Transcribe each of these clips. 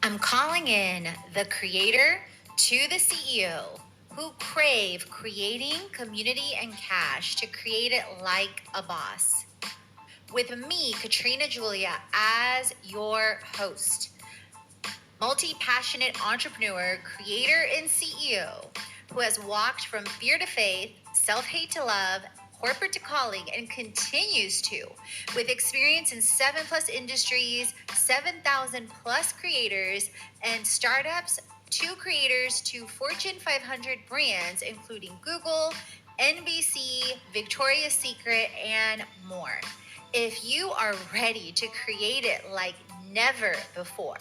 I'm calling in the creator to the CEO who crave creating community and cash to create it like a boss. With me, Katrina Julia, as your host, multi-passionate entrepreneur, creator, and CEO who has walked from fear to faith, self-hate to love, corporate to calling, and continues to, with experience in 7+ industries, 7,000 plus creators and startups, 2 creators to Fortune 500 brands, including Google, NBC, Victoria's Secret, and more. If you are ready to create it like never before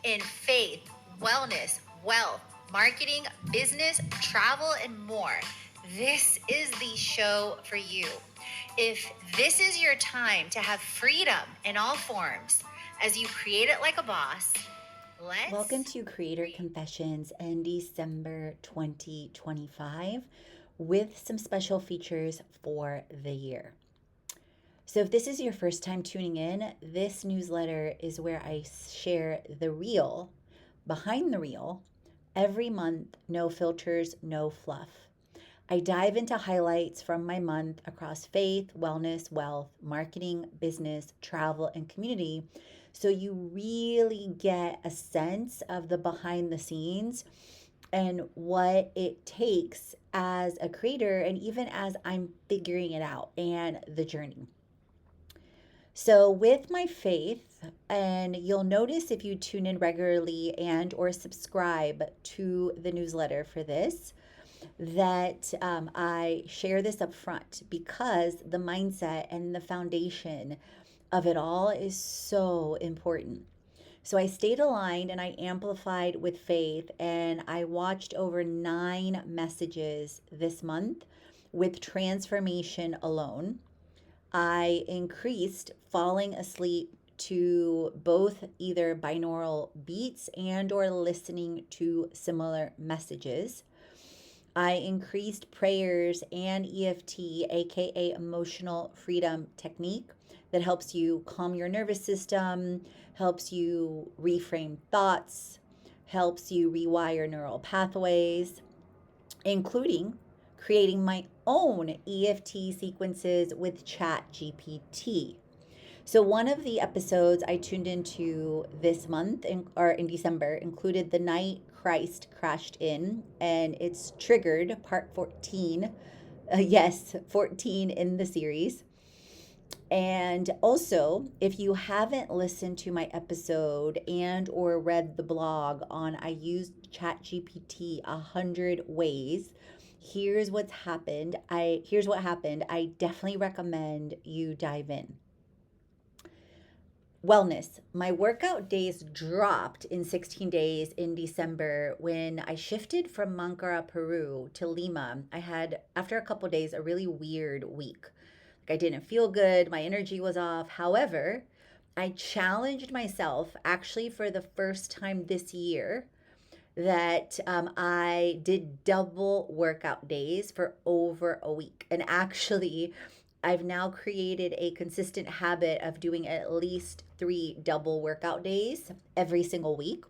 in faith, wellness, wealth, marketing, business, travel, and more, this is the show for you. If this is your time to have freedom in all forms as you create it like a boss, Welcome to Creator Confessions in December 2025 with some special features for the year. So, if this is your first time tuning in, this newsletter is where I share the real, behind the reel, every month, no filters, no fluff. I dive into highlights from my month across faith, wellness, wealth, marketing, business, travel, and community. So you really get a sense of the behind the scenes and what it takes as a creator, and even as I'm figuring it out and the journey. So with my faith, and you'll notice if you tune in regularly and or subscribe to the newsletter for this, that I share this up front because the mindset and the foundation of it all is so important. So I stayed aligned and I amplified with faith, and I watched over 9 messages this month with transformation alone. I increased falling asleep to both either binaural beats and or listening to similar messages. I increased prayers and EFT, aka emotional freedom technique, that helps you calm your nervous system, helps you reframe thoughts, helps you rewire neural pathways, including creating my own EFT sequences with ChatGPT. So one of the episodes I tuned into this month or in December included the night Christ crashed in, and it's triggered part 14. Yes, 14 in the series. And also, if you haven't listened to my episode and or read the blog on I used ChatGPT 100 ways, here's what happened. I definitely recommend you dive in. Wellness. My workout days dropped in 16 days in December when I shifted from Mankara, Peru to Lima. I had, after a couple days, a really weird week. Like I didn't feel good, my energy was off. However, I challenged myself actually for the first time this year that I did double workout days for over a week. And actually, I've now created a consistent habit of doing at least 3 double workout days every single week.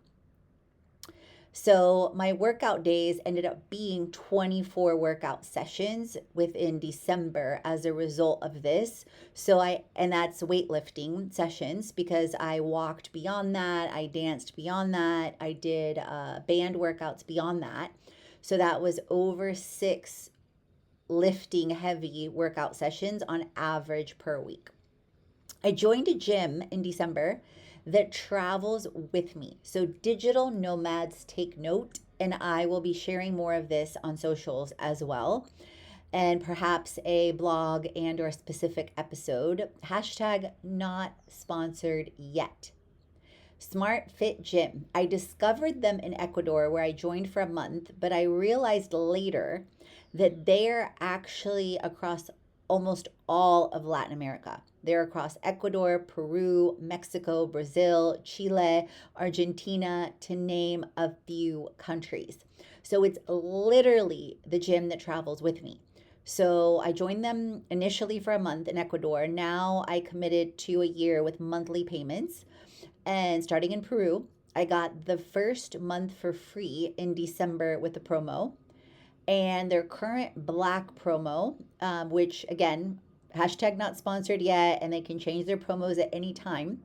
So my workout days ended up being 24 workout sessions within December as a result of this. And that's weightlifting sessions because I walked beyond that, I danced beyond that, I did band workouts beyond that. So that was over 6 lifting heavy workout sessions on average per week. I joined a gym in December that travels with me. So, digital nomads take note, and I will be sharing more of this on socials as well, and perhaps a blog and or a specific episode. Hashtag not sponsored yet. Smart Fit Gym. I discovered them in Ecuador where I joined for a month, but I realized later that they're actually across almost all of Latin America. They're across Ecuador, Peru, Mexico, Brazil, Chile, Argentina, to name a few countries. So it's literally the gym that travels with me. So I joined them initially for a month in Ecuador. Now I committed to a year with monthly payments and starting in Peru. I got the first month for free in December with the promo, and their current black promo, which again, hashtag not sponsored yet, and they can change their promos at any time.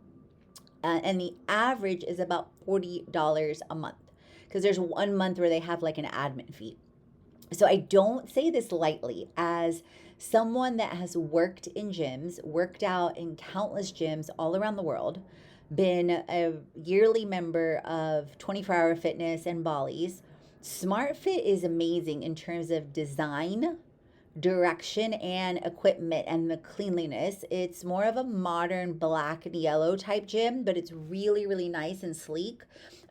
And the average is about $40 a month because there's 1 month where they have like an admin fee. So I don't say this lightly as someone that has worked in gyms, worked out in countless gyms all around the world, been a yearly member of 24-hour fitness and Bali's. SmartFit is amazing in terms of design, direction, and equipment and the cleanliness. It's more of a modern black and yellow type gym, but it's really, really nice and sleek.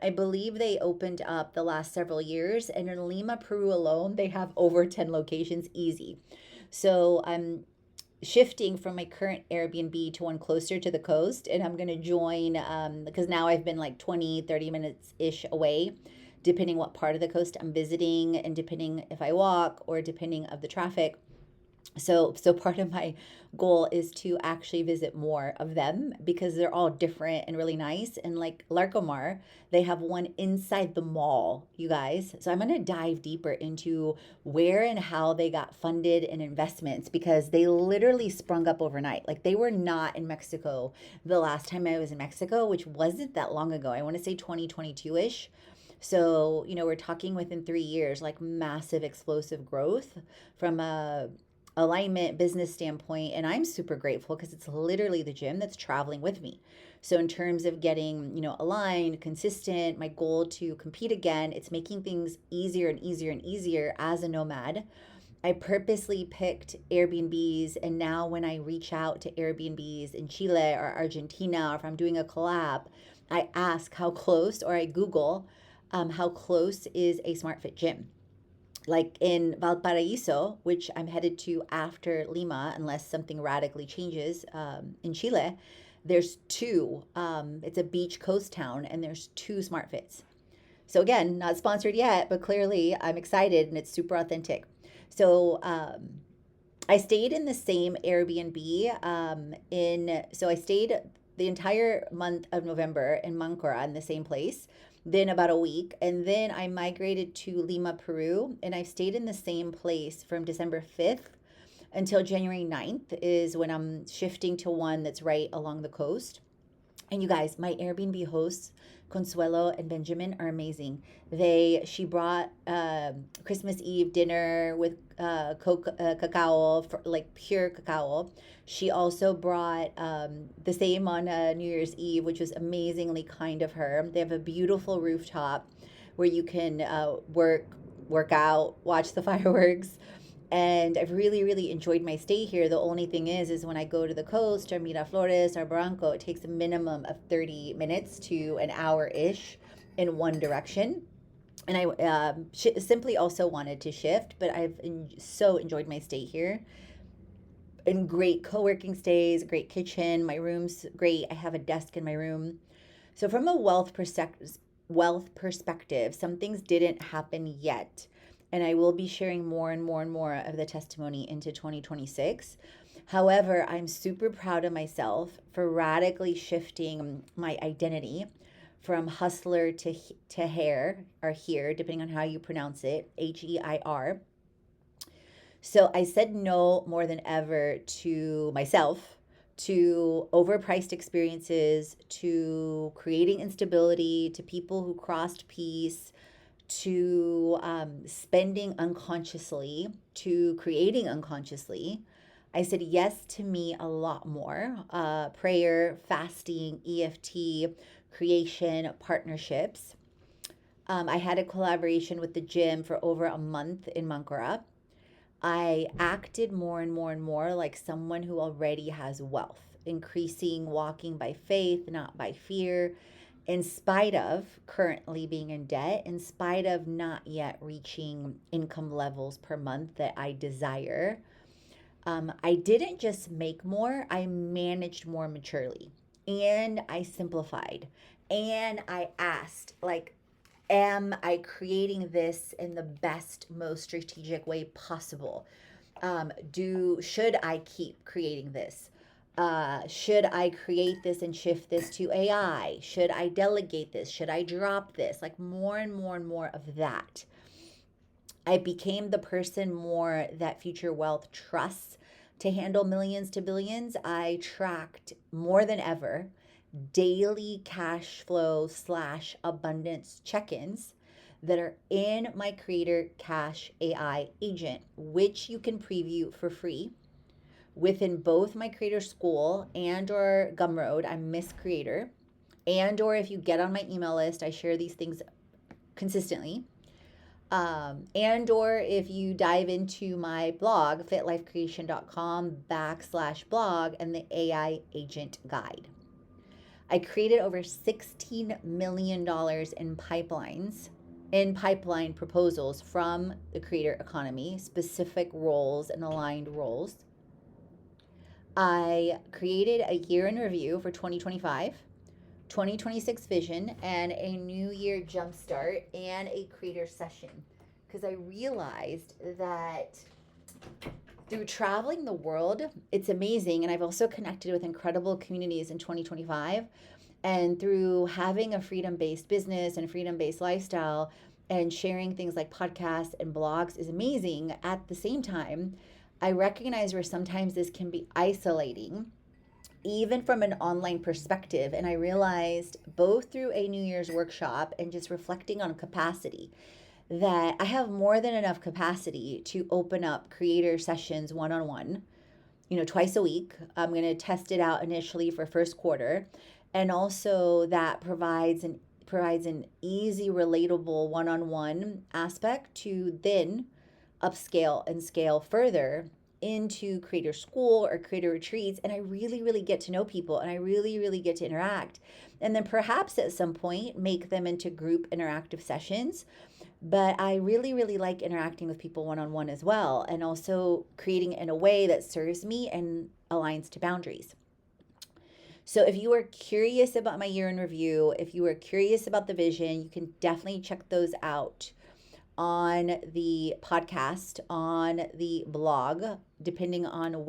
I believe they opened up the last several years, and in Lima, Peru alone, they have over 10 locations easy. So I'm shifting from my current Airbnb to one closer to the coast, and I'm going to join because now I've been like 20, 30 minutes ish away, depending what part of the coast I'm visiting and depending if I walk or depending of the traffic. So part of my goal is to actually visit more of them because they're all different and really nice. And like Larcomar, they have one inside the mall, you guys. So I'm going to dive deeper into where and how they got funded and investments because they literally sprung up overnight. Like they were not in Mexico the last time I was in Mexico, which wasn't that long ago. I want to say 2022-ish. So, we're talking within 3 years, like massive explosive growth from a alignment business standpoint. And I'm super grateful because it's literally the gym that's traveling with me. So in terms of getting, aligned, consistent, my goal to compete again, it's making things easier and easier and easier as a nomad. I purposely picked Airbnbs, and now when I reach out to Airbnbs in Chile or Argentina, or if I'm doing a collab, I ask how close, or I Google how close is a SmartFit gym. Like in Valparaiso, which I'm headed to after Lima, unless something radically changes in Chile, there's two. It's a beach coast town, and there's two SmartFits. So again, not sponsored yet, but clearly I'm excited and it's super authentic. So I stayed in the same Airbnb so I stayed the entire month of November in Mancora in the same place, then about a week, and then I migrated to Lima, Peru, and I've stayed in the same place from December 5th until January 9th is when I'm shifting to one that's right along the coast. And you guys, my Airbnb hosts, Consuelo and Benjamin, are amazing. She brought Christmas Eve dinner with cacao, like pure cacao. She also brought the same on New Year's Eve, which was amazingly kind of her. They have a beautiful rooftop where you can work out, watch the fireworks, and I've really, really enjoyed my stay here. The only thing is when I go to the coast or Miraflores or Barranco, it takes a minimum of 30 minutes to an hour ish in one direction. And I simply also wanted to shift, but so enjoyed my stay here. And great co-working stays, great kitchen, my room's great. I have a desk in my room. So from a wealth perspective, some things didn't happen yet, and I will be sharing more and more and more of the testimony into 2026. However, I'm super proud of myself for radically shifting my identity from hustler to hair or here, depending on how you pronounce it, HEIR. So I said no more than ever to myself, to overpriced experiences, to creating instability, to people who crossed peace, to spending unconsciously, to creating unconsciously. I said yes to me a lot more prayer, fasting, EFT, creation, partnerships. I had a collaboration with the gym for over a month in Mancora. I acted more and more and more like someone who already has wealth, increasing walking by faith, not by fear, in spite of currently being in debt, in spite of not yet reaching income levels per month that I desire. I didn't just make more, I managed more maturely, and I simplified, and I asked, like, am I creating this in the best, most strategic way possible? Should I keep creating this? Should I create this and shift this to AI? Should I delegate this? Should I drop this? Like more and more and more of that. I became the person more that Future Wealth trusts to handle millions to billions. I tracked more than ever daily cash flow / abundance check-ins that are in my Creator Cash AI agent, which you can preview for free within both my Creator School and or Gumroad. I'm Miss Creator. And or if you get on my email list, I share these things consistently. And or if you dive into my blog, fitlifecreation.com /blog and the AI agent guide. I created over $16 million in pipeline proposals from the creator economy, specific roles and aligned roles. I created a year in review for 2025, 2026 vision, and a new year jumpstart and a creator session. Because I realized that through traveling the world, it's amazing. And I've also connected with incredible communities in 2025. And through having a freedom-based business and freedom-based lifestyle and sharing things like podcasts and blogs is amazing. At the same time, I recognize where sometimes this can be isolating, even from an online perspective. And I realized both through a New Year's workshop and just reflecting on capacity that I have more than enough capacity to open up creator sessions one-on-one, twice a week. I'm going to test it out initially for first quarter. And also that provides an easy, relatable one-on-one aspect to then upscale and scale further into creator school or creator retreats. And I really, really get to know people and I really, really get to interact. And then perhaps at some point make them into group interactive sessions. But I really, really like interacting with people one-on-one as well, and also creating in a way that serves me and aligns to boundaries. So if you are curious about my year in review, if you are curious about the vision, you can definitely check those out on the podcast, on the blog, depending on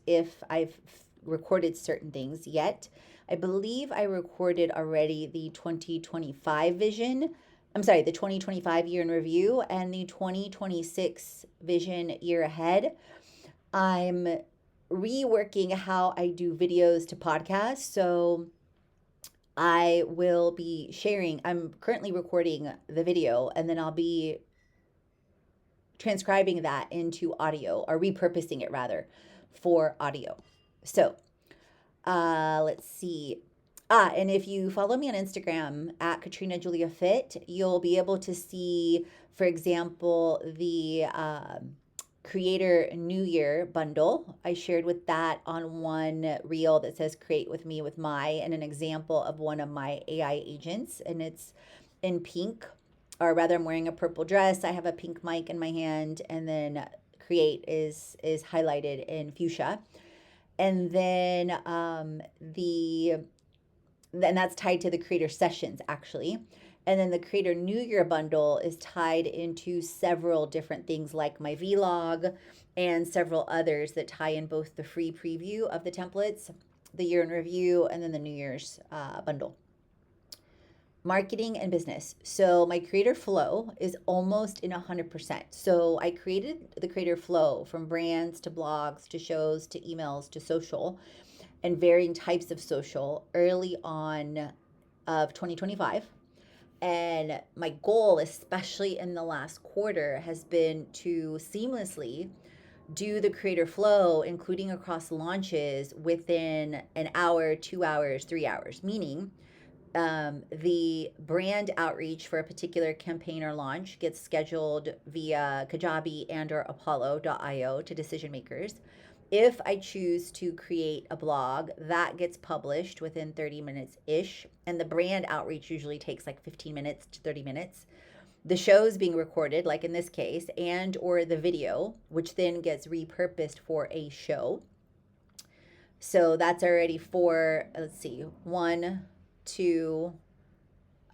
if I've recorded certain things yet. I believe I recorded already the 2025 vision. The 2025 year in review and the 2026 vision year ahead. I'm reworking how I do videos to podcasts. So I will be sharing, I'm currently recording the video and then I'll be transcribing that into audio, or repurposing it rather for audio. So let's see. And if you follow me on Instagram at Katrina Julia Fit, you'll be able to see, for example, the Creator New Year bundle. I shared with that on one reel that says create with me with and an example of one of my AI agents, and it's in pink, or rather I'm wearing a purple dress. I have a pink mic in my hand, and then create is highlighted in fuchsia. And then and that's tied to the creator sessions actually. And then the Creator New Year bundle is tied into several different things like my vlog and several others that tie in both the free preview of the templates, the year in review, and then the New Year's bundle. Marketing and business. So my creator flow is almost in 100%. So I created the creator flow from brands to blogs to shows to emails to social and varying types of social early on of 2025. And my goal, especially in the last quarter, has been to seamlessly do the creator flow, including across launches within an hour, 2 hours, 3 hours, meaning the brand outreach for a particular campaign or launch gets scheduled via Kajabi and or Apollo.io to decision makers. If I choose to create a blog, that gets published within 30 minutes ish. And the brand outreach usually takes like 15 minutes to 30 minutes. The show's being recorded, like in this case, and or the video, which then gets repurposed for a show. So that's already 1, 2,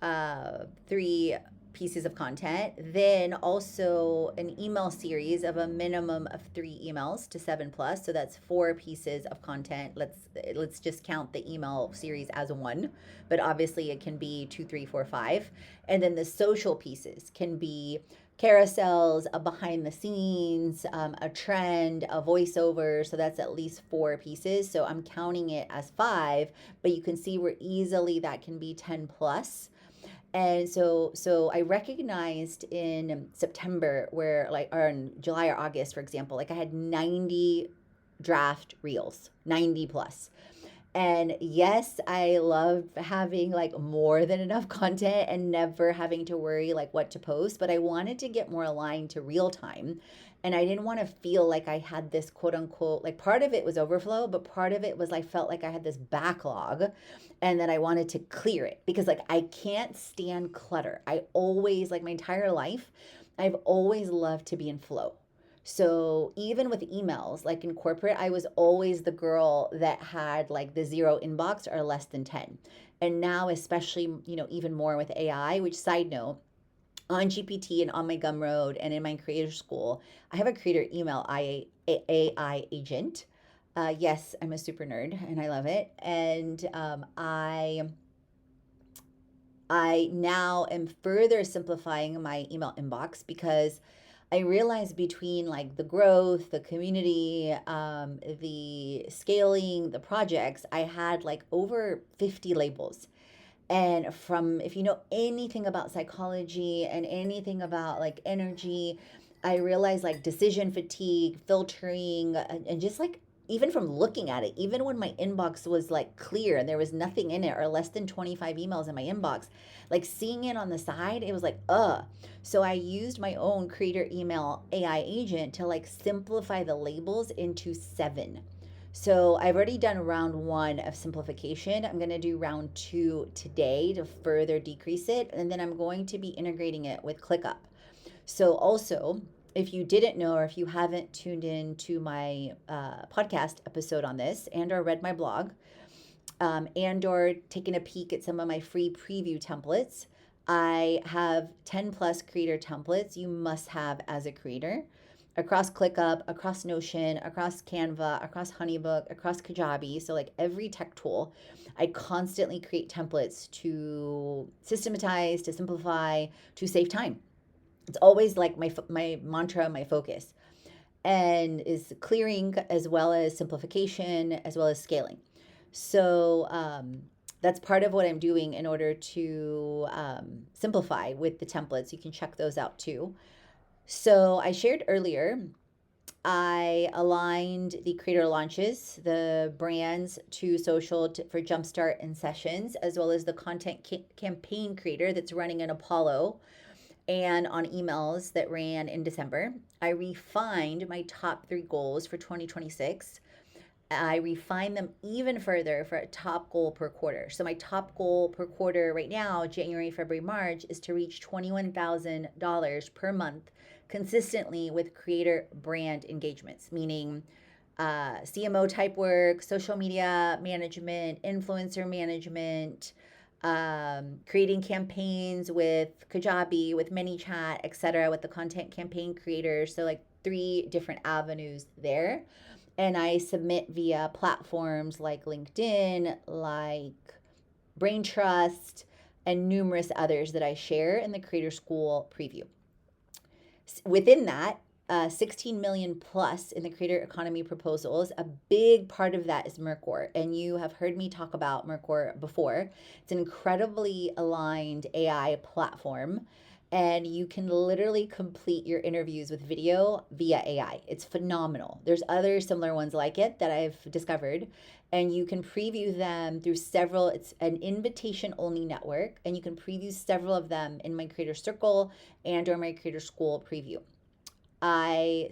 3, pieces of content, then also an email series of a minimum of 3 emails to 7 plus. So that's 4 pieces of content. Let's just count the email series as one, but obviously it can be two, three, four, five. And then the social pieces can be carousels, a behind the scenes, a trend, a voiceover. So that's at least 4 pieces. So I'm counting it as five, but you can see where easily that can be 10 plus. And so I recognized in September where like, or in July or August, for example, like I had 90 draft reels, 90 plus. And yes, I love having like more than enough content and never having to worry like what to post, but I wanted to get more aligned to real time. And I didn't want to feel like I had this quote unquote, like part of it was overflow, but part of it was I felt like I had this backlog and that I wanted to clear it because like I can't stand clutter. I always, like my entire life, I've always loved to be in flow. So even with emails, like in corporate, I was always the girl that had like the zero inbox or less than 10. And now, especially, even more with AI, which side note, on GPT and on my Gumroad and in my creator school, I have a creator email AI agent. Yes, I'm a super nerd and I love it. And I now am further simplifying my email inbox because I realized between like the growth, the community, the scaling, the projects, I had like over 50 labels. And from, if you know anything about psychology and anything about like energy, I realized like decision fatigue, filtering, and just like even from looking at it, even when my inbox was like clear and there was nothing in it or less than 25 emails in my inbox, like seeing it on the side, it was like, ugh. So I used my own creator email AI agent to like simplify the labels into 7. So I've already done round 1 of simplification. I'm going to do round 2 today to further decrease it. And then I'm going to be integrating it with ClickUp. So also, if you didn't know or if you haven't tuned in to my podcast episode on this and or read my blog and or taken a peek at some of my free preview templates, I have 10 plus creator templates you must have as a creator across ClickUp, across Notion, across Canva, across Honeybook, across Kajabi. So like every tech tool, I constantly create templates to systematize, to simplify, to save time. It's always like my mantra, my focus, and is clearing as well as simplification as well as scaling. So that's part of what I'm doing in order to simplify with the templates. You can check those out too. So I shared earlier, I aligned the creator launches, the brands to social for Jumpstart and Sessions, as well as the content campaign creator that's running in Apollo and on emails that ran in December. I refined my top 3 goals for 2026. I refined them even further for a top goal per quarter. So my top goal per quarter right now, January, February, March, is to reach $21,000 per month consistently with creator brand engagements, meaning CMO type work, social media management, influencer management, creating campaigns with Kajabi, with ManyChat, etc., with the content campaign creators. So like 3 different avenues there. And I submit via platforms like LinkedIn, like Brain Trust, and numerous others that I share in the Creator School preview. Within that, 16 million plus in the creator economy proposals. A big part of that is Mercor, and you have heard me talk about Mercor before. It's an incredibly aligned AI platform, and you can literally complete your interviews with video via AI. It's phenomenal. There's other similar ones like it that I've discovered, and you can preview them through several. It's an invitation only network, and you can preview several of them in my creator circle and or my creator school preview. I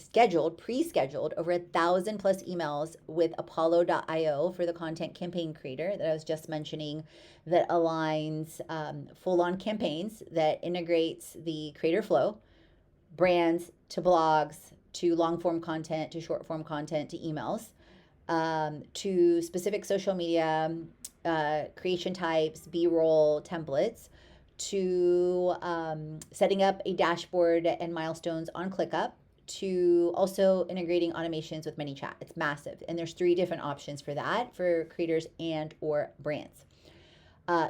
pre-scheduled over 1,000 plus emails with Apollo.io for the content campaign creator that I was just mentioning, that aligns full-on campaigns, that integrates the creator flow, brands to blogs, to long-form content, to short-form content, to emails, to specific social media creation types, B-roll templates, to setting up a dashboard and milestones on ClickUp, to also integrating automations with ManyChat. It's massive. And there's 3 different options for that for creators and or brands.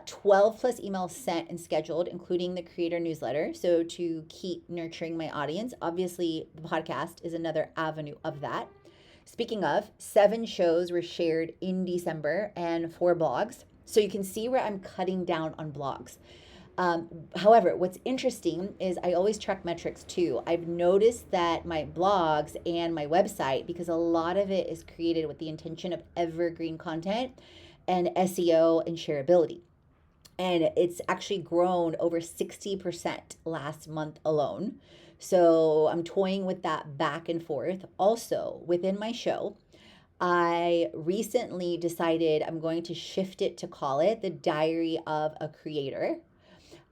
12 plus emails sent and scheduled, including the creator newsletter. So to keep nurturing my audience, obviously the podcast is another avenue of that. Speaking of, 7 shows were shared in December and 4 blogs. So you can see where I'm cutting down on blogs. However, what's interesting is I always track metrics too. I've noticed that my blogs and my website, because a lot of it is created with the intention of evergreen content and SEO and shareability. And it's actually grown over 60% last month alone. So I'm toying with that back and forth. Also, within my show, I recently decided I'm going to shift it to call it the Diary of a Creator.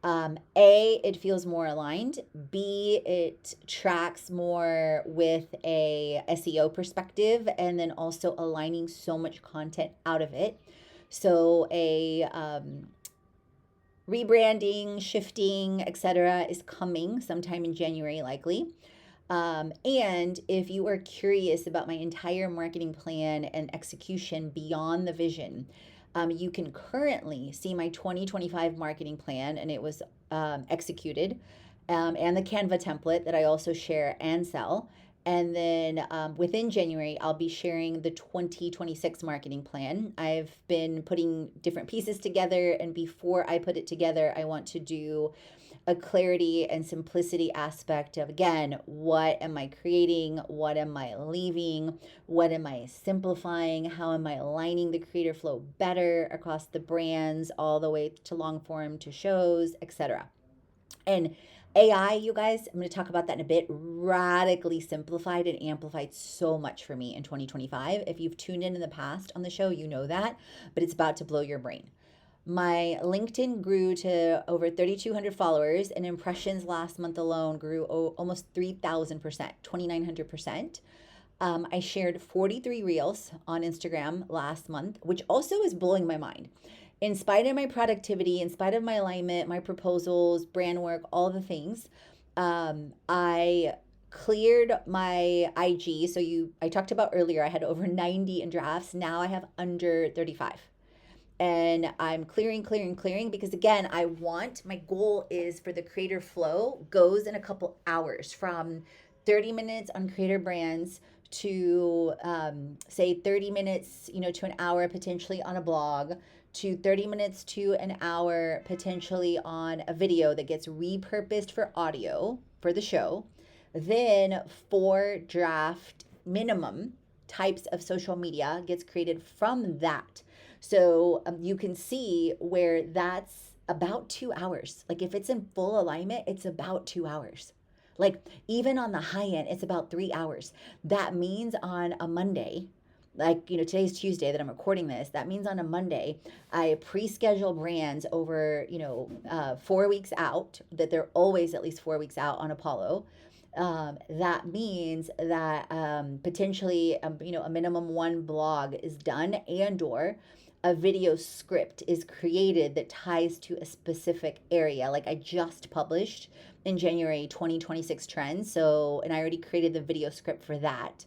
A, it feels more aligned. B, it tracks more with a SEO perspective, and then also aligning so much content out of it. So a rebranding, shifting, etc. is coming sometime in January, likely. And if you are curious about my entire marketing plan and execution beyond the vision, you can currently see my 2025 marketing plan, and it was executed, and the Canva template that I also share and sell. And then within January, I'll be sharing the 2026 marketing plan. I've been putting different pieces together, and before I put it together, I want to do a clarity and simplicity aspect of, again, what am I creating? What am I leaving? What am I simplifying? How am I aligning the creator flow better across the brands, all the way to long form, to shows, etc. And AI, you guys, I'm going to talk about that in a bit, radically simplified and amplified so much for me in 2025. If you've tuned in the past on the show, you know that, but it's about to blow your brain. My LinkedIn grew to over 3,200 followers, and impressions last month alone grew almost 3,000%, 2,900%. I shared 43 reels on Instagram last month, which also is blowing my mind. In spite of my productivity, in spite of my alignment, my proposals, brand work, all the things, I cleared my IG. So I talked about earlier, I had over 90 in drafts. Now I have under 35. And I'm clearing because, again, my goal is for the creator flow goes in a couple hours, from 30 minutes on creator brands to say 30 minutes, to an hour potentially on a blog, to 30 minutes to an hour potentially on a video that gets repurposed for audio for the show. Then 4 draft minimum types of social media gets created from that. So you can see where that's about 2 hours. Like if it's in full alignment, it's about 2 hours. Like even on the high end, it's about 3 hours. That means on a Monday, like, today's Tuesday that I'm recording this, that means on a Monday, I pre-schedule brands over, 4 weeks out, that they're always at least 4 weeks out on Apollo. That means that potentially, a minimum 1 blog is done, and or a video script is created that ties to a specific area. Like I just published in January 2026 trends. So, and I already created the video script for that.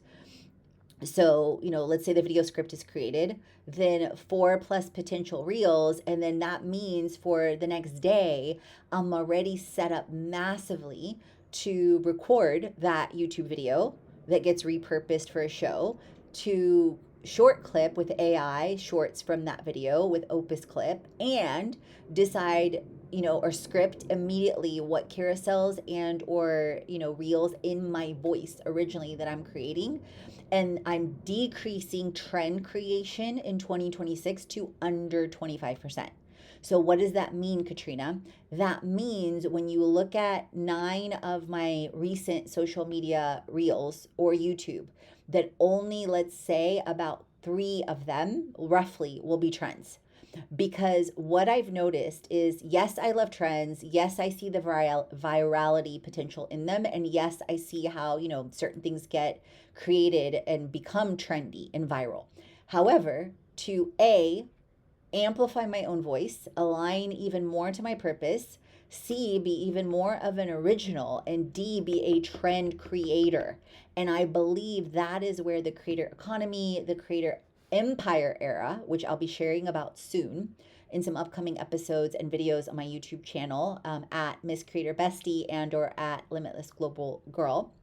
So, let's say the video script is created, then 4 plus potential reels. And then that means for the next day, I'm already set up massively to record that YouTube video that gets repurposed for a show, to short clip with AI shorts from that video with Opus Clip, and decide, or script immediately what carousels and or, reels in my voice originally that I'm creating. And I'm decreasing trend creation in 2026 to under 25%. So what does that mean, Katrina? That means when you look at 9 of my recent social media reels or YouTube, that only, let's say, about 3 of them roughly will be trends. Because what I've noticed is, yes, I love trends. Yes, I see the virality potential in them. And yes, I see how, certain things get created and become trendy and viral. However, to amplify my own voice, align even more to my purpose, C, be even more of an original, and D, be a trend creator. And I believe that is where the creator economy, the creator empire era, which I'll be sharing about soon in some upcoming episodes and videos on my YouTube channel, at Miss Creator Bestie and or at Limitless Global Girl,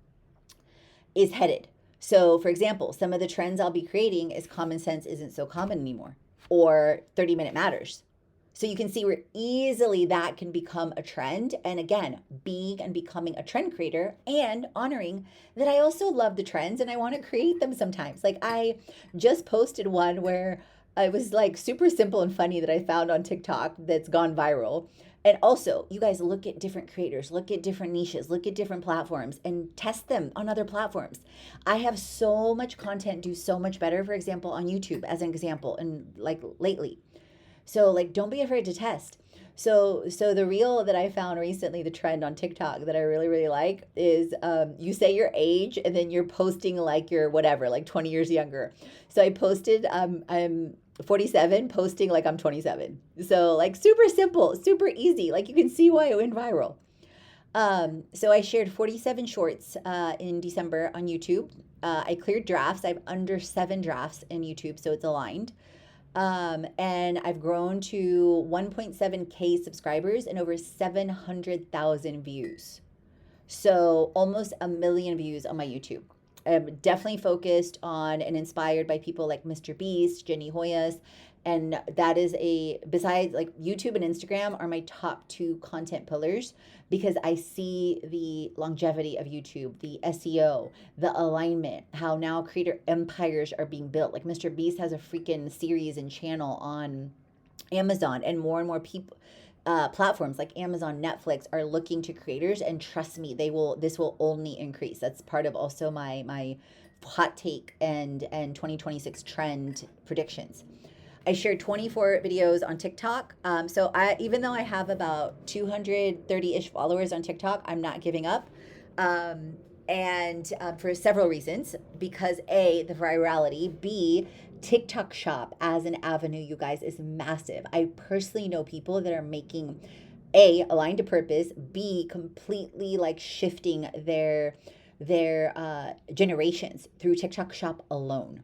is headed. So, for example, some of the trends I'll be creating is common sense isn't so common anymore, or 30-minute matters. So you can see where easily that can become a trend. And again, being and becoming a trend creator and honoring that I also love the trends and I want to create them sometimes. Like I just posted one where it was like super simple and funny that I found on TikTok that's gone viral. And also, you guys look at different creators, look at different niches, look at different platforms and test them on other platforms. I have so much content do so much better, for example, on YouTube as an example, and like lately. So like don't be afraid to test. So the reel that I found recently, the trend on TikTok that I really really like is you say your age and then you're posting like you're whatever, like 20 years younger. So I posted I'm 47, posting like I'm 27. So like super simple, super easy. Like you can see why it went viral. So I shared 47 shorts in December on YouTube. I cleared drafts. I have under 7 drafts in YouTube, so it's aligned. And I've grown to 1.7K subscribers and over 700,000 views. So almost a million views on my YouTube. I'm definitely focused on and inspired by people like Mr. Beast, Jenny Hoyas. And that is besides like YouTube and Instagram are my top 2 content pillars because I see the longevity of YouTube, the SEO, the alignment, how now creator empires are being built. Like Mr. Beast has a freaking series and channel on Amazon, and more people, platforms like Amazon, Netflix are looking to creators, and trust me, this will only increase. That's part of also my hot take and 2026 trend predictions. I shared 24 videos on TikTok. So even though I have about 230-ish followers on TikTok, I'm not giving up. And for several reasons, because A, the virality, B, TikTok shop as an avenue, you guys, is massive. I personally know people that are making A, aligned to purpose, B, completely like shifting their generations through TikTok shop alone.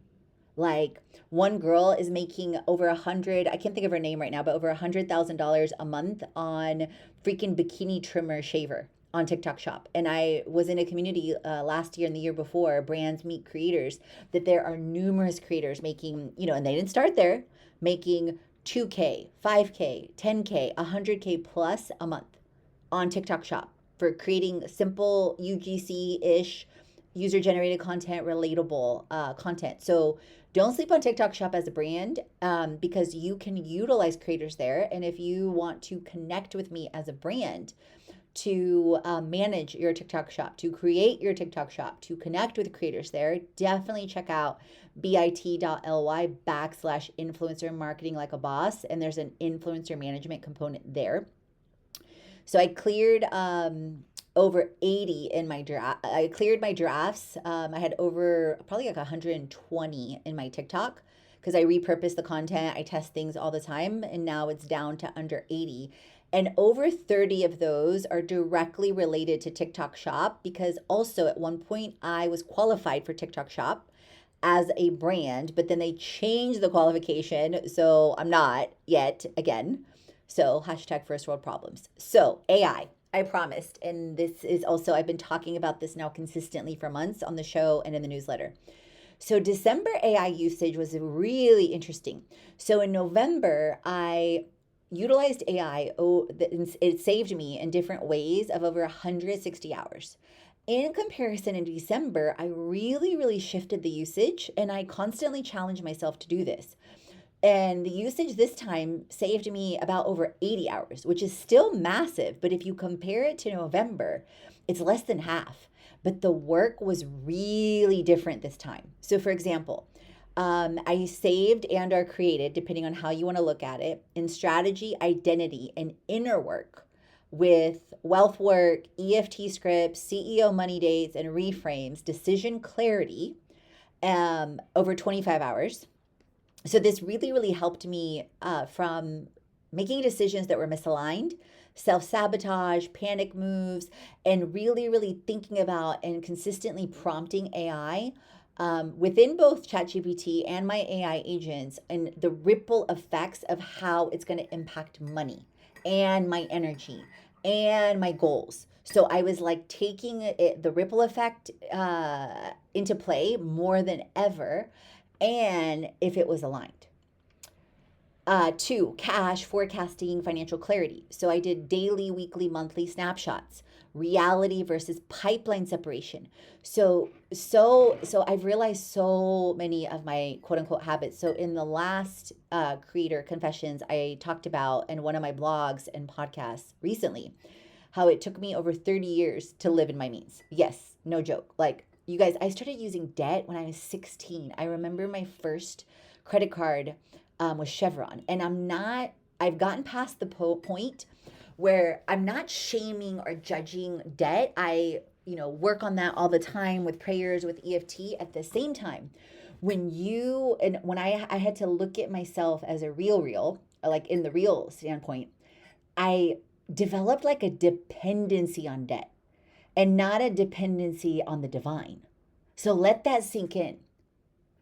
Like one girl is making over 100, I can't think of her name right now, but over $100,000 a month on freaking bikini trimmer shaver on TikTok shop. And I was in a community last year and the year before, brands meet creators, that there are numerous creators making, and they didn't start there, making 2K, 5K, 10K, 100K plus a month on TikTok shop for creating simple UGC-ish, user-generated content, relatable content. So don't sleep on TikTok shop as a brand, because you can utilize creators there. And if you want to connect with me as a brand to manage your TikTok shop, to create your TikTok shop, to connect with creators there, definitely check out bit.ly/influencer marketing like a boss. And there's an influencer management component there. So I cleared over 80 in my draft. I cleared my drafts. I had over probably like 120 in my TikTok because I repurpose the content. I test things all the time, and now it's down to under 80. And over 30 of those are directly related to TikTok Shop, because also at one point I was qualified for TikTok Shop as a brand, but then they changed the qualification. So I'm not yet again. So hashtag first world problems. So AI, I promised. And this is also, I've been talking about this now consistently for months on the show and in the newsletter. So December AI usage was really interesting. So in November, I utilized AI. It saved me in different ways of over 160 hours. In comparison, in December, I really, really shifted the usage, and I constantly challenge myself to do this. And the usage this time saved me about over 80 hours, which is still massive. But if you compare it to November, it's less than half. But the work was really different this time. So, for example, I saved and or created, depending on how you want to look at it, in strategy, identity, and inner work with wealth work, EFT scripts, CEO money dates, and reframes, decision clarity, over 25 hours. So this really, really helped me from making decisions that were misaligned, self-sabotage, panic moves, and really, really thinking about and consistently prompting AI within both ChatGPT and my AI agents and the ripple effects of how it's going to impact money and my energy and my goals. So I was like taking the ripple effect into play more than ever, and if it was aligned. Two, cash forecasting, financial clarity. So I did daily, weekly, monthly snapshots, reality versus pipeline separation. So I've realized so many of my quote unquote habits. So in the last creator confessions, I talked about in one of my blogs and podcasts recently how it took me over 30 years to live in my means. Yes, no joke. Like, you guys, I started using debt when I was 16. I remember my first credit card was Chevron. And I've gotten past the point where I'm not shaming or judging debt. I, work on that all the time with prayers, with EFT. At the same time, when I had to look at myself as a real, like in the real standpoint, I developed like a dependency on debt and not a dependency on the divine. So let that sink in.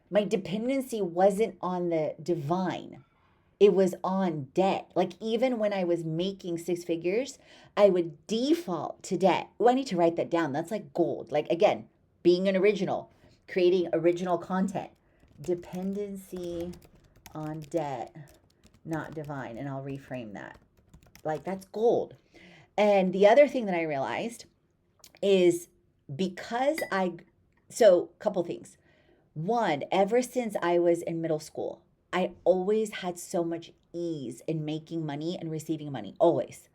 My dependency wasn't on the divine, it was on debt. Like, even when I was making six figures, I would default to debt. Oh, I need to write that down. That's like gold. Like, again, being an original, creating original content. Dependency on debt, not divine. And I'll reframe that. Like, that's gold. And the other thing that I realized is because couple things. One, ever since I was in middle school, I always had so much ease in making money and receiving money, always.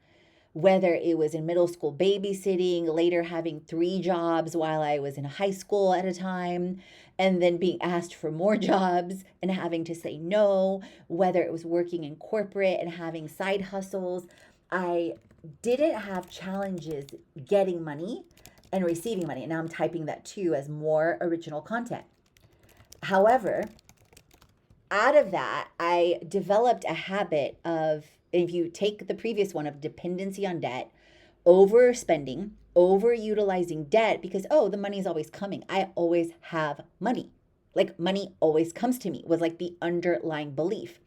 Whether it was in middle school babysitting, later having 3 jobs while I was in high school at a time, and then being asked for more jobs and having to say no, whether it was working in corporate and having side hustles, I didn't have challenges getting money and receiving money. And now I'm typing that too as more original content. However, out of that, I developed a habit of, if you take the previous one of dependency on debt, overspending, overutilizing debt because, oh, the money's always coming. I always have money. Like, money always comes to me was like the underlying belief.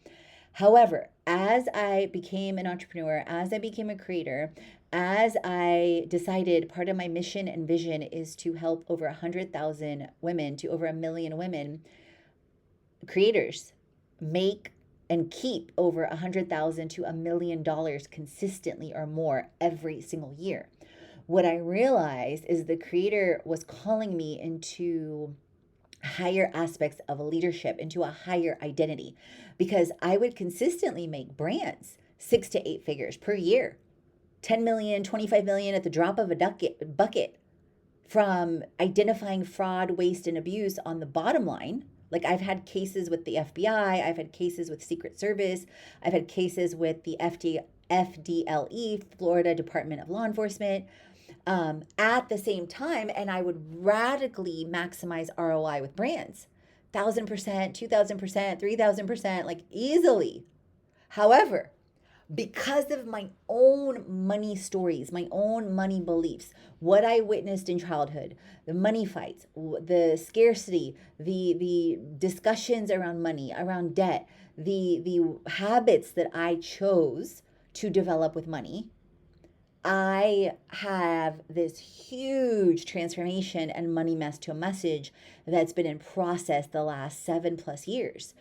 However, as I became an entrepreneur, as I became a creator, as I decided part of my mission and vision is to help over 100,000 women to over 1 million women, creators, make and keep over 100,000 to $1 million consistently or more every single year. What I realized is the creator was calling me into higher aspects of leadership, into a higher identity, because I would consistently make brands 6 to 8 figures per year, 10 million, 25 million at the drop of a bucket from identifying fraud, waste, and abuse on the bottom line. Like, I've had cases with the FBI, I've had cases with Secret Service, I've had cases with the FDLE, Florida Department of Law Enforcement, at the same time, and I would radically maximize ROI with brands. 1,000%, 2,000%, 3,000%, like, easily. However, because of my own money stories, my own money beliefs, what I witnessed in childhood, the money fights, the scarcity, the discussions around money, around debt, the habits that I chose to develop with money, I have this huge transformation and money mess to a message that's been in process the last 7+ years.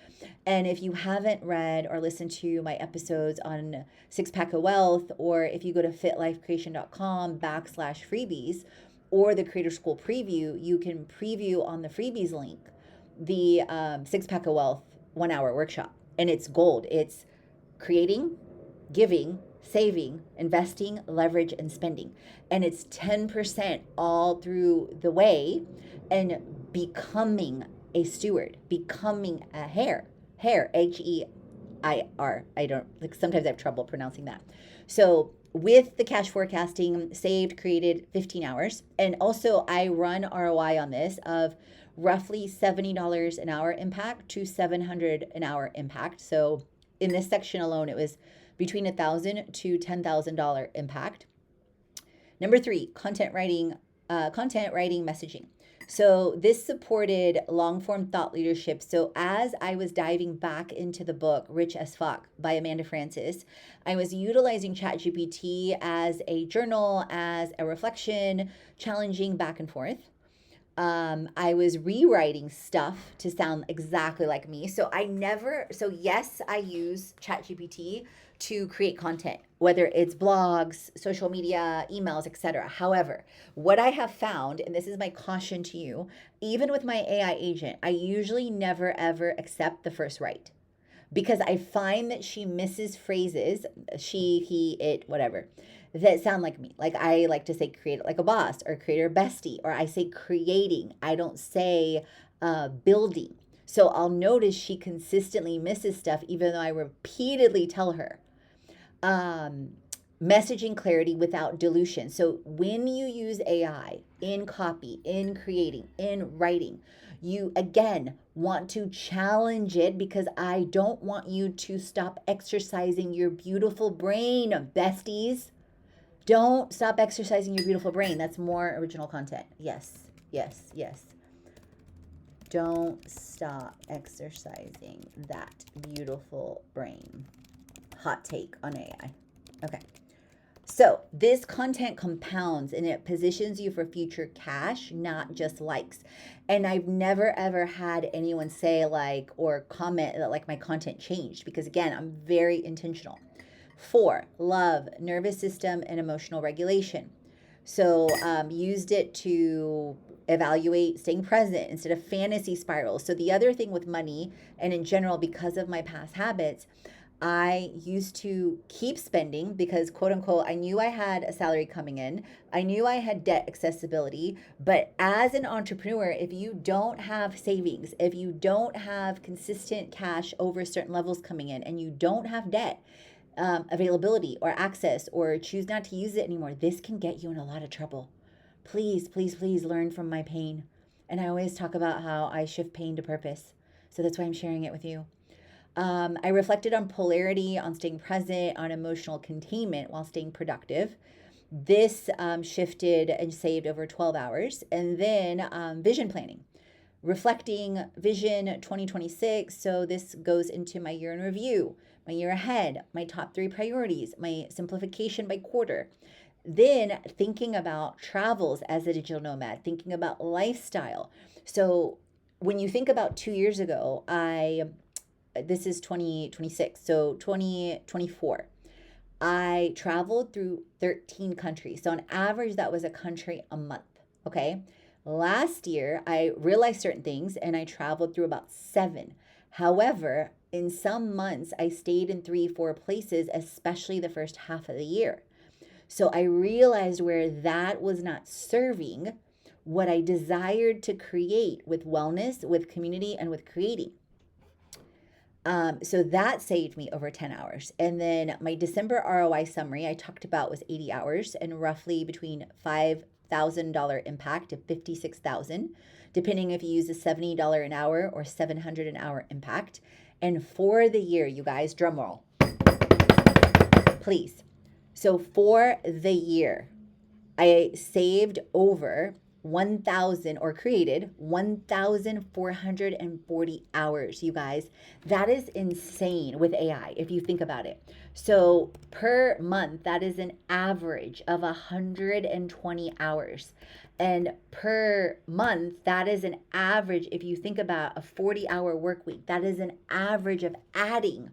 And if you haven't read or listened to my episodes on Six Pack of Wealth, or if you go to fitlifecreation.com/freebies or the Creator School preview, you can preview on the freebies link the Six Pack of Wealth 1-hour workshop. And it's gold. It's creating, giving, saving, investing, leverage, and spending. And it's 10% all through the way, and becoming a steward, becoming a heir, Heir. I don't, like, sometimes I have trouble pronouncing that. So with the cash forecasting, saved, created 15 hours. And also I run ROI on this of roughly $70 an hour impact to $700 an hour impact. So in this section alone, it was between $1,000 to $10,000 impact. Number 3, content writing messaging. So this supported long form thought leadership. So as I was diving back into the book Rich as Fuck by Amanda Frances, I was utilizing ChatGPT as a journal, as a reflection, challenging back and forth. I was rewriting stuff to sound exactly like me. So yes, I use ChatGPT to create content, whether it's blogs, social media, emails, etc. However, what I have found, and this is my caution to you, even with my AI agent, I usually never ever accept the first write because I find that she misses phrases, she, he, it, whatever, that sound like me. Like I like to say create it like a boss or creator bestie, or I say creating. I don't say building. So I'll notice she consistently misses stuff even though I repeatedly tell her. Messaging clarity without dilution. So when you use AI in copy, in creating, in writing, you again want to challenge it because I don't want you to stop exercising your beautiful brain, besties. Don't stop exercising your beautiful brain. That's more original content. Yes, yes, yes. Don't stop exercising that beautiful brain. Hot take on AI. Okay. So this content compounds and it positions you for future cash, not just likes. And I've never ever had anyone say like or comment that like my content changed because again, I'm very intentional. 4, love, nervous system, and emotional regulation. So used it to evaluate staying present instead of fantasy spirals. So the other thing with money and in general, because of my past habits, I used to keep spending because, quote unquote, I knew I had a salary coming in. I knew I had debt accessibility. But as an entrepreneur, if you don't have savings, if you don't have consistent cash over certain levels coming in, and you don't have debt availability or access or choose not to use it anymore, this can get you in a lot of trouble. Please, please, please learn from my pain. And I always talk about how I shift pain to purpose. So that's why I'm sharing it with you. I reflected on polarity, on staying present, on emotional containment while staying productive. This shifted and saved over 12 hours. And then vision planning, reflecting vision 2026. So this goes into my year in review, my year ahead, my top 3 priorities, my simplification by quarter. Then thinking about travels as a digital nomad, thinking about lifestyle. So when you think about 2 years ago, this is 2026, so 2024, I traveled through 13 countries. So on average, that was a country a month. Okay. Last year, I realized certain things and I traveled through about 7. However, in some months, I stayed in 3, 4 places, especially the first half of the year. So I realized where that was not serving what I desired to create with wellness, with community, and with creating. So that saved me over 10 hours. And then my December ROI summary I talked about was 80 hours and roughly between $5,000 impact to $56,000, depending if you use a $70 an hour or $700 an hour impact. And for the year, you guys, drum roll, please. So for the year, I saved over 1,000 or created 1,440 hours, you guys. That is insane with AI if you think about it. So per month, that is an average of 120 hours. And per month, that is an average, if you think about a 40-hour work week, that is an average of adding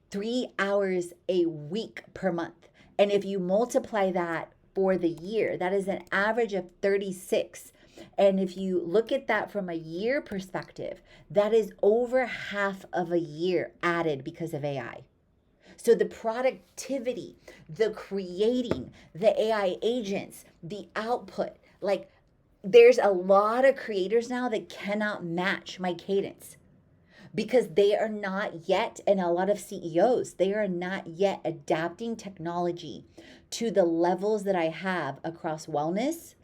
3 hours a week per month. And if you multiply that for the year, that is an average of 36. And if you look at that from a year perspective, that is over half of a year added because of AI. So the productivity, the creating, the AI agents, the output, like there's a lot of creators now that cannot match my cadence because they are not yet, and a lot of CEOs, they are not yet adapting technology to the levels that I have across wellness,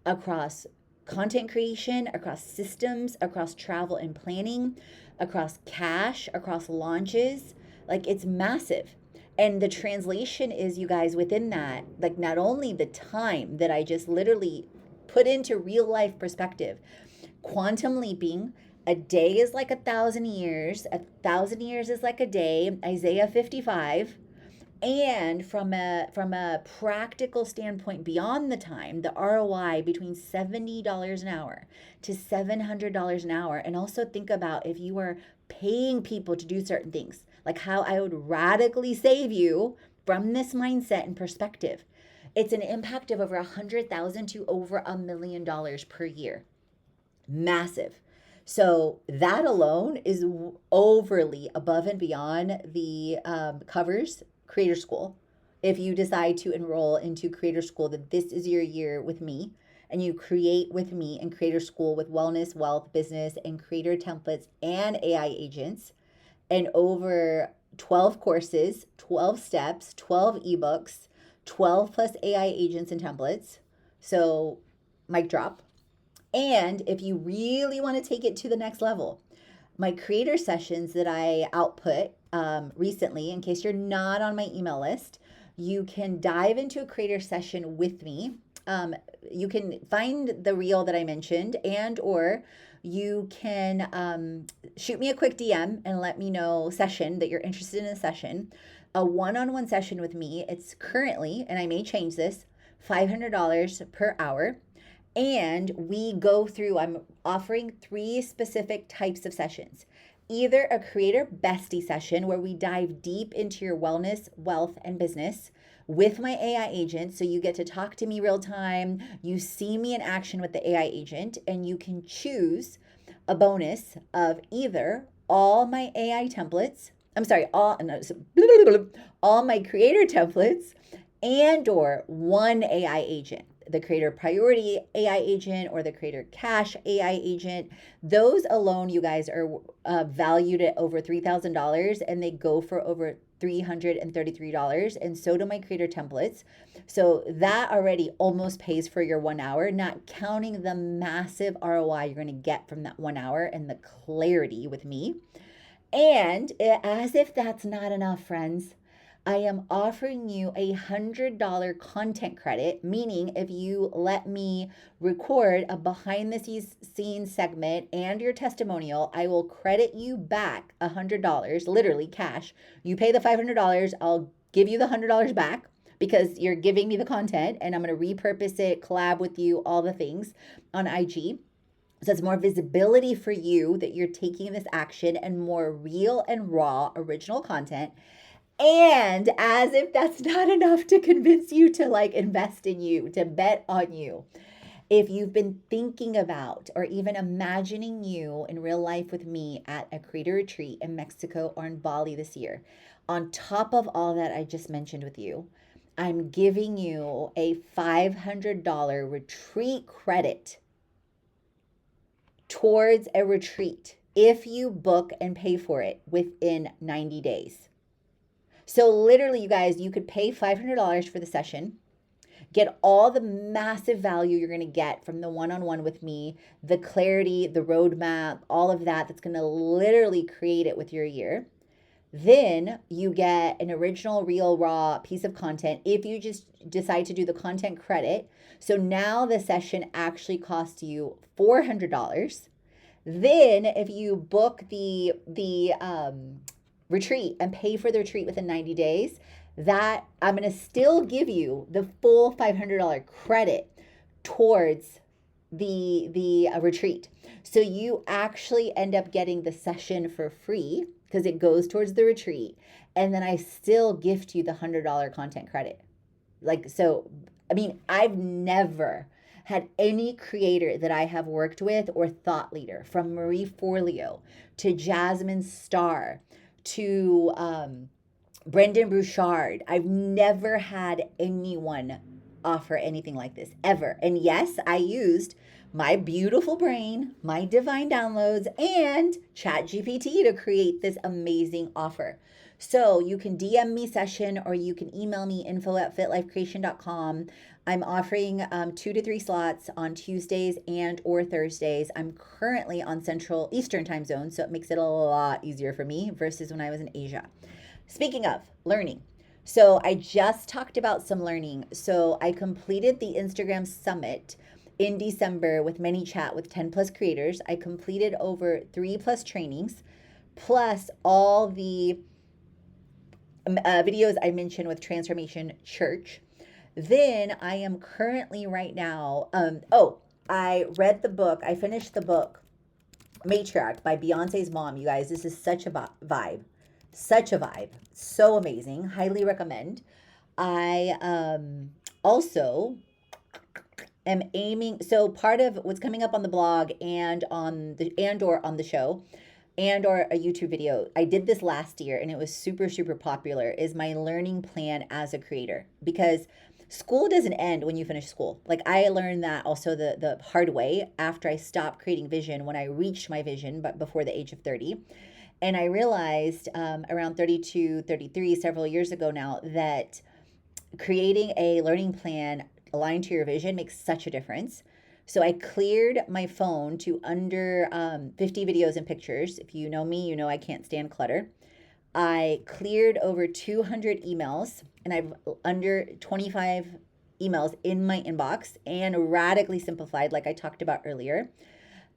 across content creation, across systems, across travel and planning, across cash, across launches, Like, it's massive. And the translation is, you guys, within that, like, not only the time that I just literally put into real life perspective, quantum leaping, a day is like 1,000 years, 1,000 years is like a day, Isaiah 55. And from a practical standpoint, beyond the time, the ROI between $70 an hour to $700 an hour. And also think about if you are paying people to do certain things, like how I would radically save you from this mindset and perspective. It's an impact of over 100,000 to over $1 million per year. Massive. So that alone is overly above and beyond the covers Creator School. If you decide to enroll into Creator School, that this is your year with me, and you create with me in Creator School with wellness, wealth, business, and creator templates and AI agents, and over 12 courses, 12 steps, 12 ebooks, 12 plus AI agents and templates. So, mic drop. And if you really want to take it to the next level, my creator sessions that I output recently, in case you're not on my email list, you can dive into a creator session with me. You can find the reel that I mentioned, and or you can shoot me a quick DM and let me know session that you're interested in a session. A one-on-one session with me, it's currently, and I may change this, $500 per hour. And we go through, I'm offering 3 specific types of sessions. Either a creator bestie session where we dive deep into your wellness, wealth, and business with my AI agent. So you get to talk to me real time. You see me in action with the AI agent, and you can choose a bonus of either all my AI templates. I'm sorry, all my creator templates and or one AI agent, the creator priority AI agent or the creator cash AI agent. Those alone, you guys, are valued at over $3,000, and they go for over $333. And so do my creator templates. So that already almost pays for your 1 hour, not counting the massive ROI you're going to get from that 1 hour and the clarity with me. And as if that's not enough, friends, I am offering you $100 content credit, meaning if you let me record a behind the scenes segment and your testimonial, I will credit you back $100, literally cash. You pay the $500, I'll give you the $100 back because you're giving me the content, and I'm going to repurpose it, collab with you, all the things on IG. So it's more visibility for you that you're taking this action, and more real and raw original content. And as if that's not enough to convince you to like invest in you, to bet on you, if you've been thinking about or even imagining you in real life with me at a creator retreat in Mexico or in Bali this year, on top of all that I just mentioned with you, I'm giving you a $500 retreat credit towards a retreat if you book and pay for it within 90 days. So literally, you guys, you could pay $500 for the session, get all the massive value you're going to get from the one-on-one with me, the clarity, the roadmap, all of that that's going to literally create it with your year. Then you get an original, real, raw piece of content if you just decide to do the content credit. So now the session actually costs you $400. Then if you book the retreat and pay for the retreat within 90 days, that I'm going to still give you the full $500 credit towards the retreat. So you actually end up getting the session for free because it goes towards the retreat, and then I still gift you the $100 content credit. Like, so I mean, I've never had any creator that I have worked with or thought leader, from Marie Forleo to Jasmine Star to Brendan Bouchard. I've never had anyone offer anything like this ever. And yes, I used my beautiful brain, my divine downloads, and ChatGPT to create this amazing offer. So you can DM me session or you can email me info@fitlifecreation.com. I'm offering 2 to 3 slots on Tuesdays and or Thursdays. I'm currently on Central Eastern time zone, so it makes it a lot easier for me versus when I was in Asia. Speaking of learning, so I just talked about some learning. So I completed the Instagram summit in December with ManyChat with 10 plus creators. I completed over 3 plus trainings, plus all the videos I mentioned with Transformation Church. Then I am currently right now, I read the book, I finished the book, Matriarch by Beyonce's mom. You guys, this is such a vibe. Such a vibe. So amazing. Highly recommend. I also am aiming, so part of what's coming up on the blog and on the and or on the show and or a YouTube video, I did this last year and it was super super popular, is my learning plan as a creator, because school doesn't end when you finish school. Like I learned that also the hard way after I stopped creating vision when I reached my vision, but before the age of 30. And I realized around 32, 33, several years ago now, that creating a learning plan aligned to your vision makes such a difference. So I cleared my phone to under 50 videos and pictures. If you know me, you know I can't stand clutter. I cleared over 200 emails and I've under 25 emails in my inbox and radically simplified, like I talked about earlier.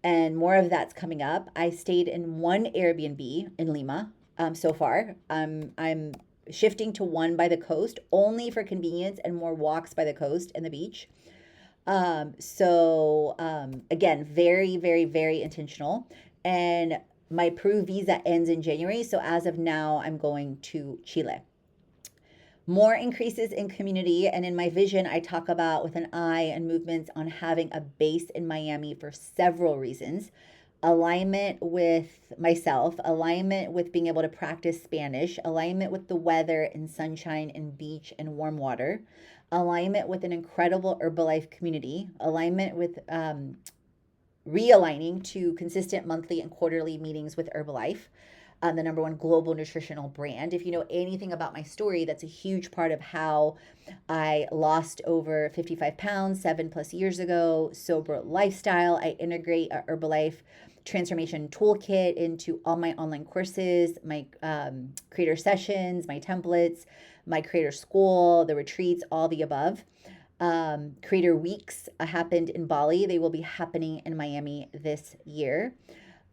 And more of that's coming up. I stayed in one Airbnb in Lima so far. I'm shifting to one by the coast only for convenience and more walks by the coast and the beach. Again, very, very, very intentional. And my Peru visa ends in January. So as of now, I'm going to Chile. More increases in community. And in my vision, I talk about with an eye and movements on having a base in Miami for several reasons. Alignment with myself, alignment with being able to practice Spanish, alignment with the weather and sunshine and beach and warm water, alignment with an incredible Herbalife community, alignment with realigning to consistent monthly and quarterly meetings with Herbalife, the number one global nutritional brand. If you know anything about my story, that's a huge part of how I lost over 55 pounds 7+ years ago. Sober lifestyle. I integrate a Herbalife transformation toolkit into all my online courses, my creator sessions, my templates, my creator school, the retreats, all the above. Creator weeks happened in Bali. They will be happening in Miami this year.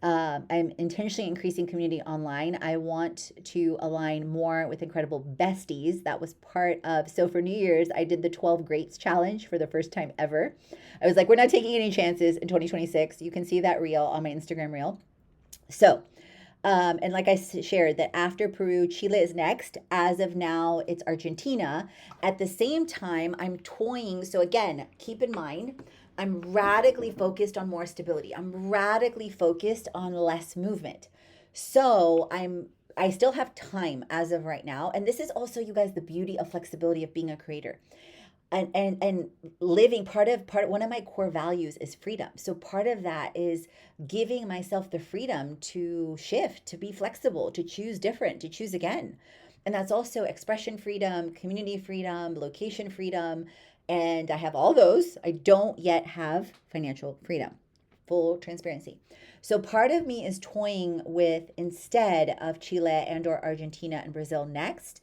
I'm intentionally increasing community online. I want to align more with incredible besties. That was part of, so for New Year's, I did the 12 Greats Challenge for the first time ever. I was like, we're not taking any chances in 2026. You can see that reel on my Instagram reel. So, and like I shared, that after Peru, Chile is next. As of now, it's Argentina. At the same time, I'm toying. So again, keep in mind, I'm radically focused on more stability. I'm radically focused on less movement. So I still have time as of right now. And this is also, you guys, the beauty of flexibility of being a creator. And living, part of one of my core values is freedom. So part of that is giving myself the freedom to shift, to be flexible, to choose different, to choose again. And that's also expression freedom, community freedom, location freedom. And I have all those. I don't yet have financial freedom, full transparency. So part of me is toying with, instead of Chile and or Argentina and Brazil next,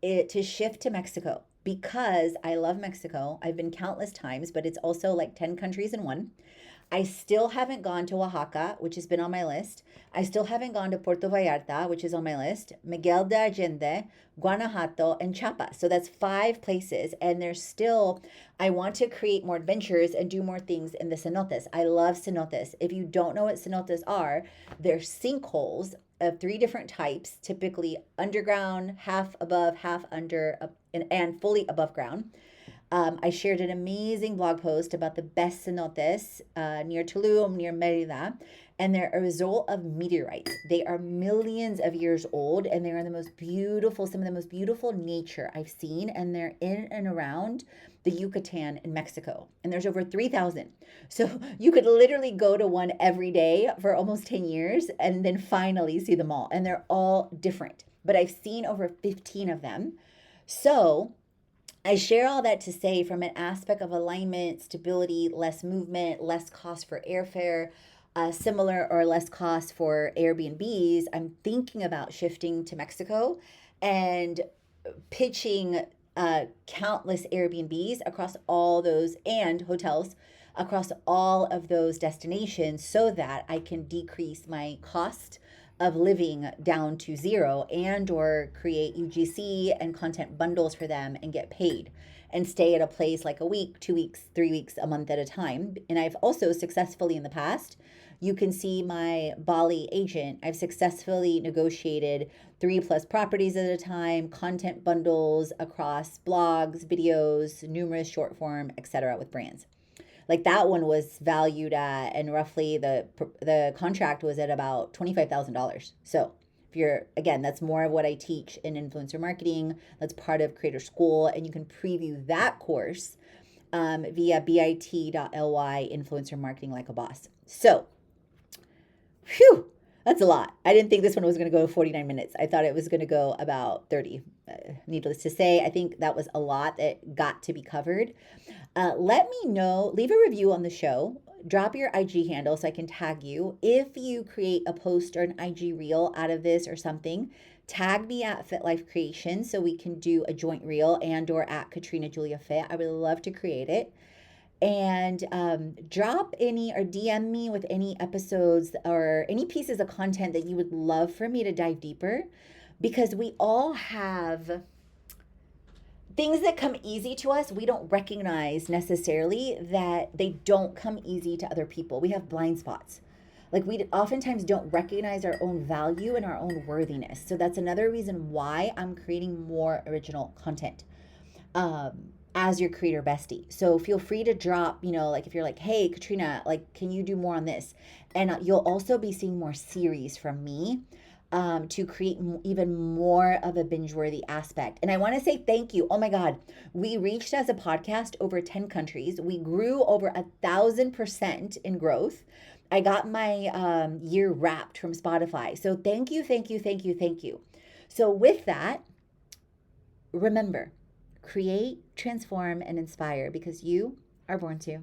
to shift to Mexico, because I love Mexico. I've been countless times, but it's also like 10 countries in one. I still haven't gone to Oaxaca, which has been on my list. I still haven't gone to Puerto Vallarta, which is on my list. Miguel de Allende, Guanajuato, and Chiapas. So that's 5 places. And there's still, I want to create more adventures and do more things in the cenotes. I love cenotes. If you don't know what cenotes are, they're sinkholes of 3 different types, typically underground, half above, half under, and fully above ground. I shared an amazing blog post about the best cenotes near Tulum, near Merida. and they're a result of meteorites. They are millions of years old, and they're the most beautiful, some of the most beautiful nature I've seen, and they're in and around the Yucatan in Mexico. And there's over 3,000. So you could literally go to one every day for almost 10 years and then finally see them all. And they're all different. But I've seen over 15 of them. So I share all that to say, from an aspect of alignment, stability, less movement, less cost for airfare, similar or less cost for Airbnbs, I'm thinking about shifting to Mexico and pitching countless Airbnbs across all those, and hotels across all of those destinations, so that I can decrease my cost of living down to zero, and or create UGC and content bundles for them and get paid and stay at a place like a week, 2 weeks, 3 weeks, a month at a time. And I've also successfully in the past, you can see my Bali agent, I've successfully negotiated 3+ properties at a time, content bundles across blogs, videos, numerous short form, etc. with brands. Like that one was valued at, and roughly the contract was at about $25,000. So if you're, again, that's more of what I teach in influencer marketing. That's part of Creator School, and you can preview that course via bit.ly influencer marketing like a boss. So, whew, that's a lot. I didn't think this one was going to go 49 minutes. I thought it was going to go about 30. Needless to say, I think that was a lot that got to be covered. Let me know, leave a review on the show, drop your IG handle so I can tag you. If you create a post or an IG reel out of this or something, tag me at Fit Life Creation so we can do a joint reel, and or at Katrina Julia Fit. I would love to create it. And drop any or DM me with any episodes or any pieces of content that you would love for me to dive deeper, because we all have things that come easy to us. We don't recognize necessarily that they don't come easy to other people. We have blind spots. Like, we oftentimes don't recognize our own value and our own worthiness. So that's another reason why I'm creating more original content as your creator bestie. So feel free to drop, like if you're like, hey, Katrina, like, can you do more on this? And you'll also be seeing more series from me to create even more of a binge-worthy aspect. And I want to say thank you. Oh my God, we reached as a podcast over 10 countries. We grew over 1,000% in growth. I got my year wrapped from Spotify. So thank you, thank you, thank you, thank you. So with that, remember, create, transform, and inspire, because you are born to.